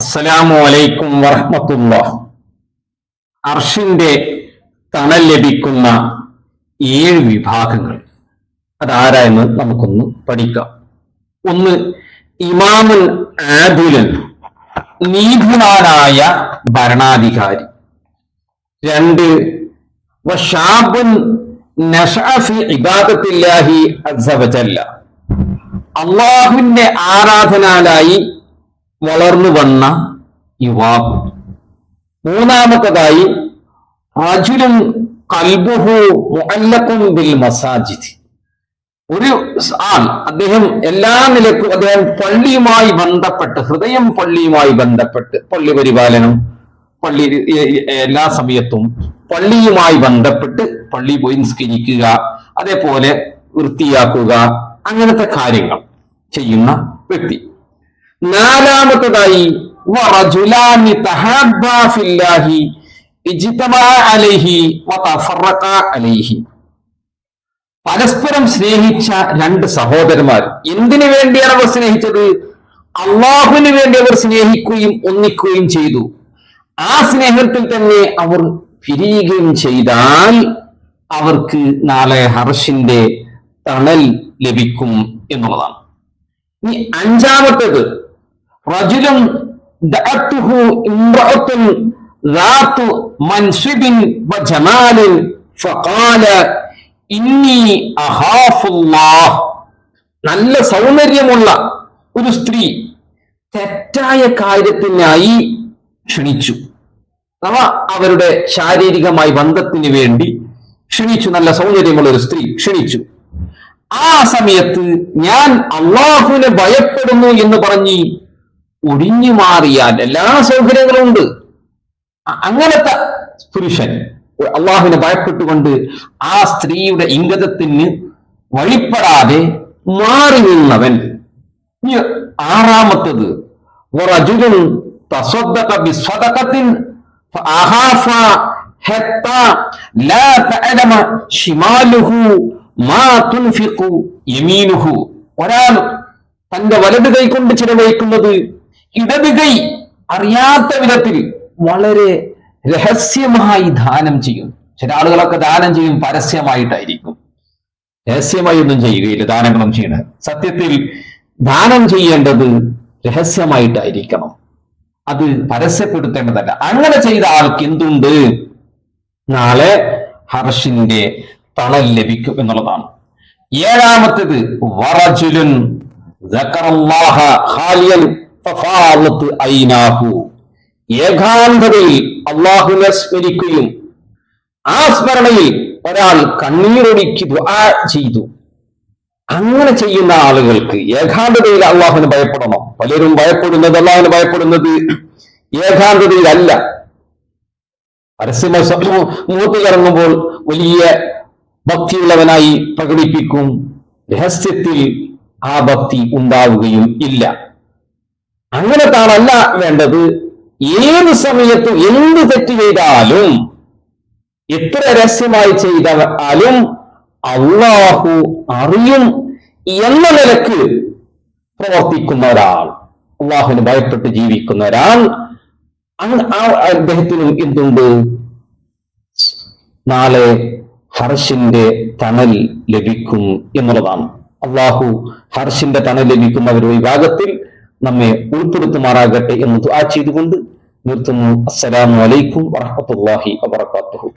അസ്സലാമു അലൈക്കും വറഹ്മത്തുള്ളാഹ്. അർഷിന്റെ തണൽ ലഭിക്കുന്ന 7 വിഭാഗങ്ങൾ അതാരാ എന്ന് നമുക്കൊന്ന് പഠിക്കാം. ഒന്ന്, ഇമാമുൻ ആദിലൻ, നീതിമാനായ ഭരണാധികാരി. 2, വശാബുൻ നശഅ ഫി ഇബാദത്തില്ലാഹി അസ്സ വജല്ല, അല്ലാഹുവിന്റെ ആരാധനാലായി വളർന്നു വന്ന യുവാവ്. 3, റജുലുൻ ഖൽബുഹു മുഅല്ലഖുൻ ബിൽ മസാജിദ്, ഒരു ആൾ, അദ്ദേഹം എല്ലാ നിലക്കും അദ്ദേഹം പള്ളിയുമായി ബന്ധപ്പെട്ട്, ഹൃദയം പള്ളിയുമായി ബന്ധപ്പെട്ട്, പള്ളി പരിപാലനം, പള്ളി എല്ലാ സമയത്തും പള്ളിയുമായി ബന്ധപ്പെട്ട് പള്ളി പോയി നിസ്കരിക്കുക, അതേപോലെ വൃത്തിയാക്കുക, അങ്ങനത്തെ കാര്യങ്ങൾ ചെയ്യുന്ന വ്യക്തി. 4, വറജുലാനി തഹബ്ബാ ഫില്ലാഹി ഇജ്തമാ അലൈഹി വതഫറഖാ അലൈഹി, പരസ്പരം സ്നേഹിച്ച 2 സഹോദരന്മാർ. എന്തിനു വേണ്ടിയാണ് അവർ സ്നേഹിച്ചത്? അള്ളാഹുവിന് വേണ്ടി അവർ സ്നേഹിക്കുകയും ഒന്നിക്കുകയും ചെയ്തു. ആ സ്നേഹത്തിൽ തന്നെ അവർ പിരിയുകയും ചെയ്താൽ അവർക്ക് നാളെ അർശിന്റെ തണൽ ലഭിക്കും എന്നുള്ളതാണ്. ഇനി 5, റജുലുൻ ദഅത്തുഹു ഇംറഅത്തുൻ ذات منصب وجمال فقال ഇന്നി അഖാഫുല്ലാഹ്, നല്ല സൗന്ദര്യമുള്ള ഒരു സ്ത്രീ തെറ്റായ കാര്യത്തിനായി ക്ഷണിച്ചു, അവരുടെ ശാരീരികമായ ബന്ധത്തിന് വേണ്ടി ക്ഷണിച്ചു. നല്ല സൗന്ദര്യമുള്ള ഒരു സ്ത്രീ ക്ഷണിച്ചു. ആ സമയത്ത് ഞാൻ അള്ളാഹുവിനെ ഭയപ്പെടുന്നു എന്ന് പറഞ്ഞ് ഒഴിഞ്ഞു മാറിയാൽ, എല്ലാ സൗകര്യങ്ങളും ഉണ്ട്, അങ്ങനത്തെ പുരുഷൻ അള്ളാഹുവിനെ ഭയപ്പെട്ടുകൊണ്ട് ആ സ്ത്രീയുടെ ഇംഗിതത്തിന് വഴിപ്പെടാതെ മാറി നിന്നവൻ. 6, വറജുലുൻ തസദ്ദഖ ബിസ്സദഖത്തിൻ ഫഅഖാഫ ഹത്താ ലാ തഅലമ ശിമാലുഹു മാ തുൻഫിഖു യമീനുഹു, ഒരാൾ തന്റെ വലത് കൈ കൊണ്ട് ചിലവഴിക്കുന്നത് ഇടത് കൈ അറിയാത്ത വിധത്തിൽ വളരെ രഹസ്യമായി ദാനം ചെയ്യും. ചില ആളുകളൊക്കെ ദാനം ചെയ്യും പരസ്യമായിട്ടായിരിക്കും, രഹസ്യമായി ഒന്നും ചെയ്യുകയില്ല ദാനങ്ങളും ചെയ്യണത്. സത്യത്തിൽ ദാനം ചെയ്യേണ്ടത് രഹസ്യമായിട്ടായിരിക്കണം, അത് പരസ്യപ്പെടുത്തേണ്ടതല്ല. അങ്ങനെ ചെയ്ത ആൾക്ക് എന്തുണ്ട്? നാളെ അർശിന്റെ തണൽ ലഭിക്കും എന്നുള്ളതാണ്. 7, വറജുലുൻ ദക്കറല്ലാഹ ഖാലിയൻ ഫഫാളത് ഐനാഹു, ഏകാന്തതയിൽ അള്ളാഹുവിനെ സ്മരിക്കുകയും ആ സ്മരണയിൽ ഒരാൾ കണ്ണീരൊഴുക്കി ദുആ ചെയ്തു. അങ്ങനെ ചെയ്യുന്ന ആളുകൾക്ക് ഏകാന്തതയിൽ അള്ളാഹുവിനെ ഭയപ്പെടണം. പലരും ഭയപ്പെടുന്നത്, അള്ളാഹുവിനെ ഭയപ്പെടുന്നത് ഏകാന്തതയിലല്ല. പരസ്യമായി മൂത്തിലിറങ്ങുമ്പോൾ വലിയ ഭക്തിയുള്ളവനായി പ്രകടിപ്പിക്കും, രഹസ്യത്തിൽ ആ ഭക്തി ഉണ്ടാവുകയും ഇല്ല. അങ്ങനെ താനല്ല വേണ്ടത്. ഏത് സമയത്തും എന്ത് തെറ്റ് ചെയ്താലും, എത്ര രഹസ്യമായി ചെയ്താലും അള്ളാഹു അറിയും എന്ന നിലക്ക് പ്രവർത്തിക്കുന്ന ഒരാൾ, അള്ളാഹുവിന് ഭയപ്പെട്ട് ജീവിക്കുന്ന ഒരാൾ, അദ്ദേഹത്തിനും എന്തുണ്ട്? നാളെ അർശിന്റെ തണൽ ലഭിക്കും എന്നുള്ളതാണ്. അള്ളാഹു അർശിന്റെ തണൽ ലഭിക്കുന്നവരുടെ വിഭാഗത്തിൽ നമ്മെ ഉൾപ്പെടുത്തുമാറാകട്ടെ എന്ന് ദുആ ചെയ്തുകൊണ്ട് നിർത്തുന്നു. അസ്സലാമു അലൈക്കും വറഹ്മത്തുള്ളാഹി വബറകാതുഹു.